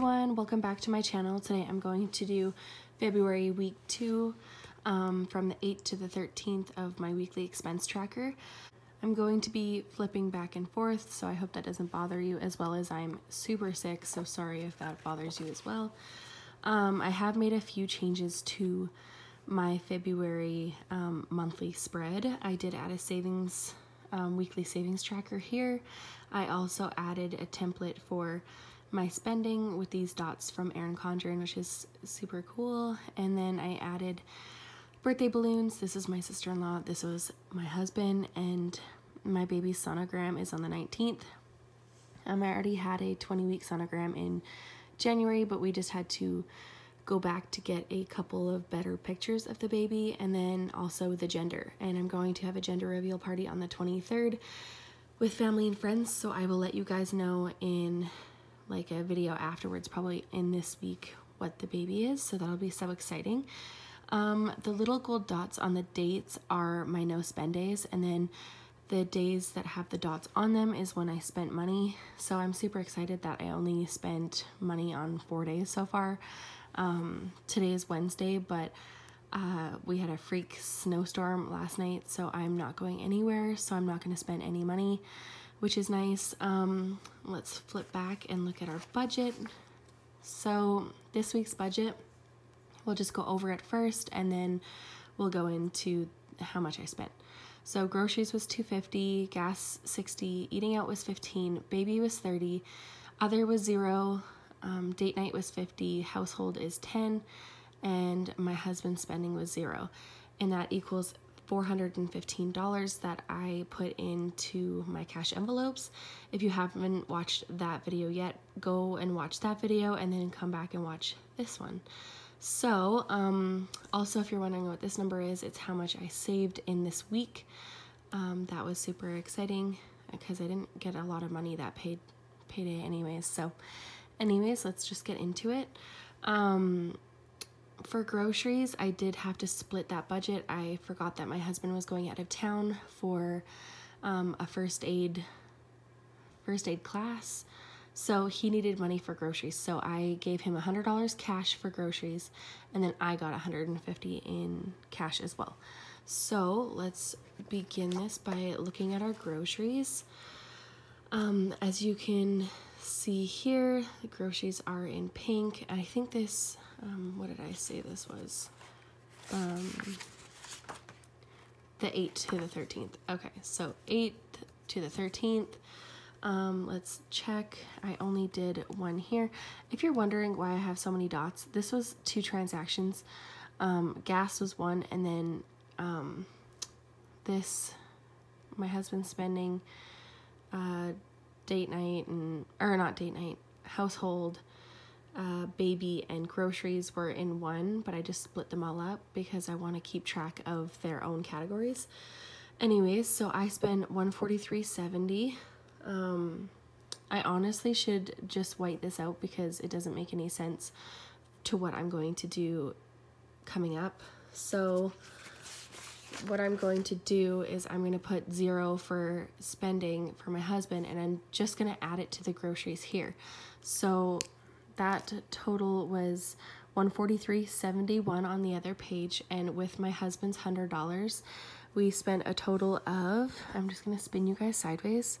everyone, welcome back to my channel. Today I'm going to do February week 2 from the 8th to the 13th of my weekly expense tracker. I'm going to be flipping back and forth, so I hope that doesn't bother you, as well as I'm super sick, so sorry if that bothers you as well. I have made a few changes to my February monthly spread. I did add a savings weekly savings tracker here. I also added a template for my spending with these dots from Erin Condren, which is super cool. And then I added birthday balloons. This is my sister-in-law, this was my husband, and my baby's sonogram is on the 19th. I already had a 20-week sonogram in January, but we just had to go back to get a couple of better pictures of the baby, and then also the gender. And I'm going to have a gender reveal party on the 23rd with family and friends, so I will let you guys know in like a video afterwards, probably in this week, what the baby is, so that'll be so exciting. The little gold dots on the dates are my no spend days, and then the days that have the dots on them is when I spent money. So I'm super excited that I only spent money on 4 days so far. Today is Wednesday, but we had a freak snowstorm last night, so I'm not going anywhere, so I'm not going to spend any money, which is nice. Let's flip back and look at our budget. So this week's budget, we'll just go over it first, and then we'll go into how much I spent. So groceries was $2.50, gas $60, eating out was $15, baby was $30, other was $0, date night was $50, household is $10, and my husband's spending was $0, and that equals $415 that I put into my cash envelopes. If you haven't watched that video yet, go and watch that video and then come back and watch this one. So also, if you're wondering what this number is, it's how much I saved in this week. That was super exciting because I didn't get a lot of money that payday anyways. So anyways, let's just get into it. For groceries, I did have to split that budget. I forgot that my husband was going out of town for a first aid class, so he needed money for groceries. So I gave him $100 cash for groceries, and then I got $150 in cash as well. So let's begin this by looking at our groceries. As you can see here, the groceries are in pink. I think this, what did I say this was? The 8th to the 13th. Okay, so 8th to the 13th. Let's check. I only did one here. If you're wondering why I have so many dots, this was 2 transactions. Gas was 1, and then this, my husband's spending, date night, or not date night, household, baby, and groceries were in 1, but I just split them all up because I want to keep track of their own categories. Anyways, so I spent $143.70. I honestly should just white this out because it doesn't make any sense to what I'm going to do coming up. So what I'm going to do is I'm going to put 0 for spending for my husband, and I'm just going to add it to the groceries here. So that total was $143.71 on the other page, and with my husband's $100, we spent a total of, I'm just going to spin you guys sideways,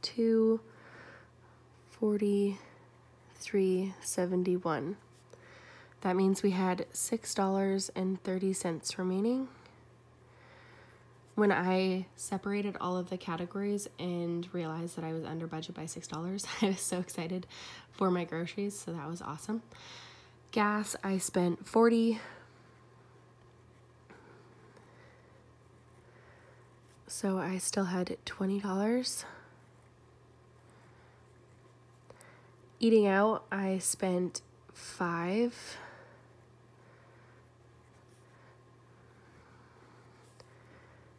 $243.71. That means we had $6.30 remaining. When I separated all of the categories and realized that I was under budget by $6, I was so excited for my groceries, so that was awesome. Gas, I spent $40. So I still had $20. Eating out, I spent $5.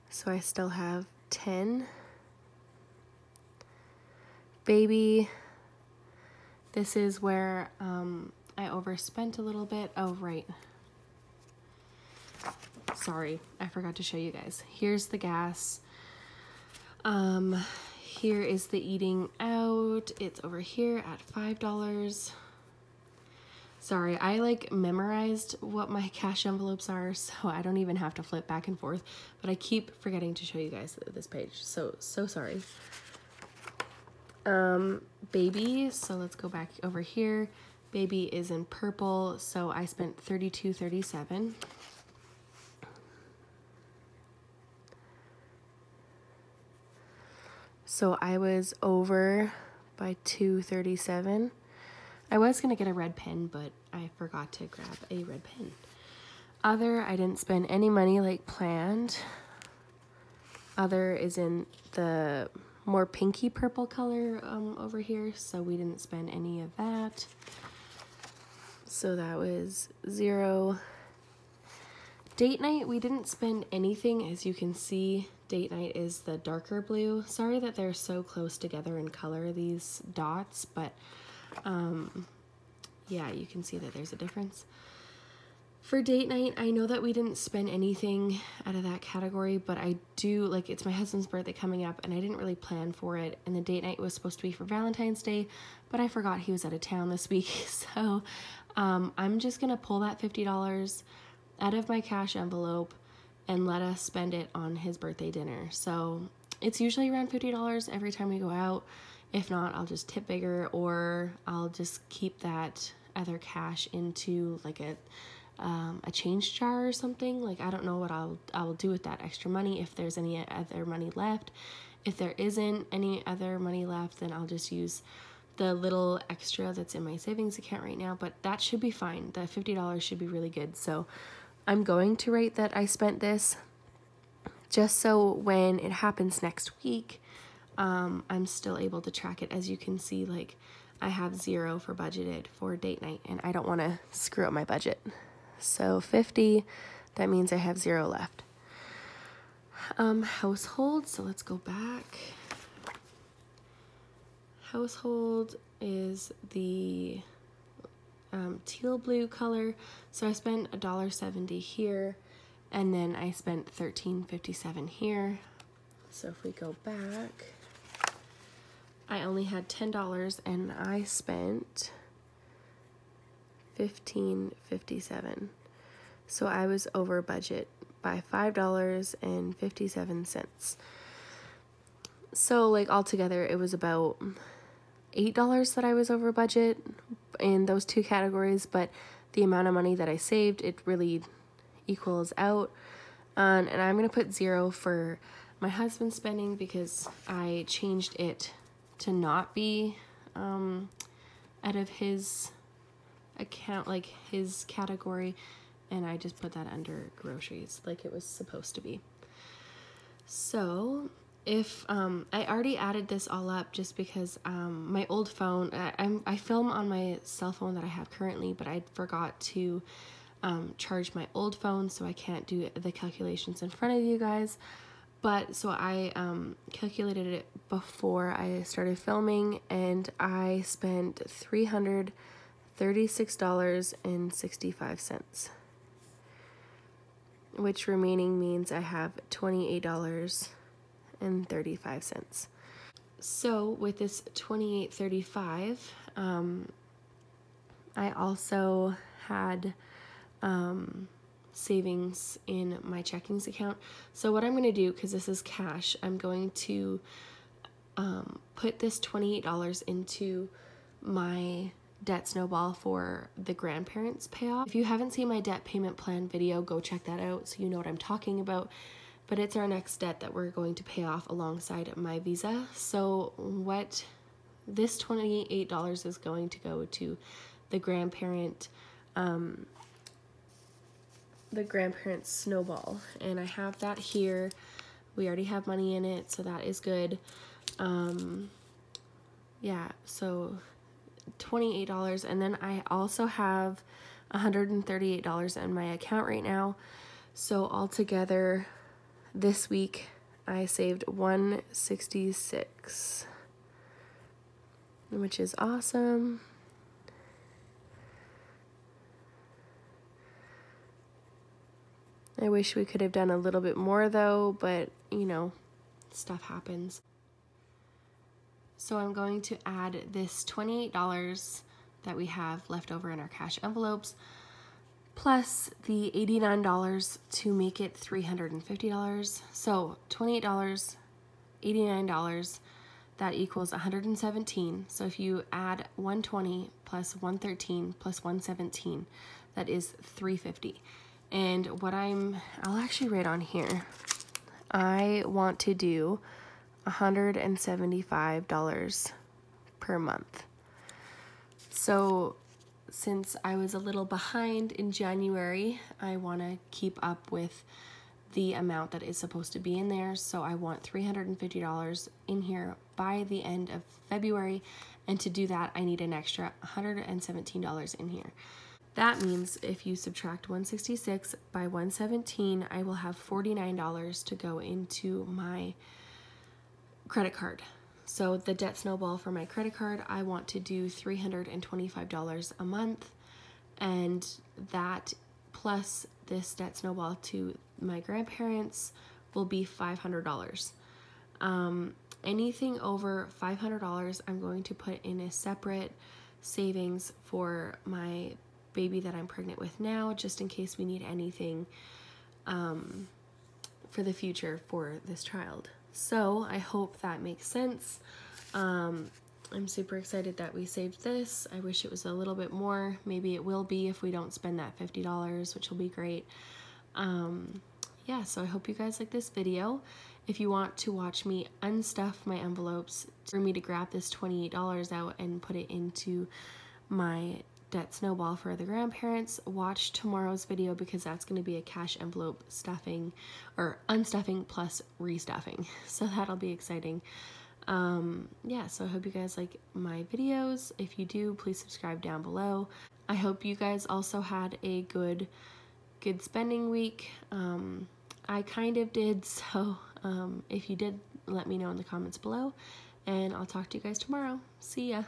So I still have 10. Baby, this is where I overspent a little bit. Oh, right. Sorry, I forgot to show you guys. Here's the gas. Here is the eating out. out. It's over here at $5. Sorry, I like memorized what my cash envelopes are, so I don't even have to flip back and forth, but I keep forgetting to show you guys this page, so sorry. Baby, so let's go back over here. Baby is in purple, so I spent $32.37. So I was over by $2.37. I was gonna get a red pen, but I forgot to grab a red pen. Other, I didn't spend any money like planned. Other is in the more pinky purple color over here, so we didn't spend any of that. So that was $0. Date night, we didn't spend anything. As you can see, date night is the darker blue. Sorry that they're so close together in color, these dots, but yeah, you can see that there's a difference. For date night, I know that we didn't spend anything out of that category, but I do, like, it's my husband's birthday coming up, and I didn't really plan for it, and the date night was supposed to be for Valentine's Day, but I forgot he was out of town this week, so I'm just gonna pull that $50 out of my cash envelope and let us spend it on his birthday dinner. So it's usually around $50 every time we go out. If not, I'll just tip bigger, or I'll just keep that other cash into like a change jar or something. Like, I don't know what I will do with that extra money, if there's any other money left. If there isn't any other money left, then I'll just use the little extra that's in my savings account right now, but that should be fine. The $50 should be really good. So I'm going to write that I spent this, just so when it happens next week, I'm still able to track it. As you can see, like, I have $0 for budgeted for date night, and I don't want to screw up my budget. So 50, that means I have $0 left. Household, so let's go back. Household is the teal blue color, so I spent $1.70 here, and then I spent $13.57 here. So if we go back, I only had $10 and I spent $15.57. So I was over budget by $5.57. So like altogether it was about $8 that I was over budget in those two categories, but the amount of money that I saved, it really equals out. And I'm gonna put $0 for my husband's spending, because I changed it to not be out of his account, like his category, and I just put that under groceries like it was supposed to be. So if I already added this all up just because my old phone, I film on my cell phone that I have currently, but I forgot to charge my old phone, so I can't do the calculations in front of you guys. But so I calculated it before I started filming, and I spent $336.65, which remaining means I have $28.35. So with this $28.35, I also had savings in my checkings account. So what I'm going to do, because this is cash, I'm going to put this $28 into my debt snowball for the grandparents payoff. If you haven't seen my debt payment plan video, go check that out so you know what I'm talking about. But it's our next debt that we're going to pay off alongside my visa. So what this $28 is going to go to the grandparent snowball, and I have that here. We already have money in it, so that is good. Yeah, so $28, and then I also have $138 in my account right now. So altogether this week I saved $166, which is awesome. I wish we could have done a little bit more though, but you know, stuff happens. So I'm going to add this $28 that we have left over in our cash envelopes, plus the $89 to make it $350. So $28, $89, that equals $117. So if you add $120 plus $113 plus $117, that is $350. And what I'll actually write on here, I want to do $175 per month. So since I was a little behind in January, I want to keep up with the amount that is supposed to be in there. So I want $350 in here by the end of February. And to do that, I need an extra $117 in here. That means if you subtract 166 by 117, I will have $49 to go into my credit card. So the debt snowball for my credit card, I want to do $325 a month, and that plus this debt snowball to my grandparents will be $500. Anything over $500, I'm going to put in a separate savings for my baby that I'm pregnant with now, just in case we need anything for the future for this child. So I hope that makes sense. I'm super excited that we saved this. I wish it was a little bit more. Maybe it will be if we don't spend that $50, which will be great. Yeah, so I hope you guys like this video. If you want to watch me unstuff my envelopes, for me to grab this $28 out and put it into my debt snowball for the grandparents, watch tomorrow's video, because that's going to be a cash envelope stuffing or unstuffing plus restuffing. So that'll be exciting. Yeah, so I hope you guys like my videos. If you do, please subscribe down below. I hope you guys also had a good spending week. I kind of did, so if you did, let me know in the comments below, and I'll talk to you guys tomorrow. See ya.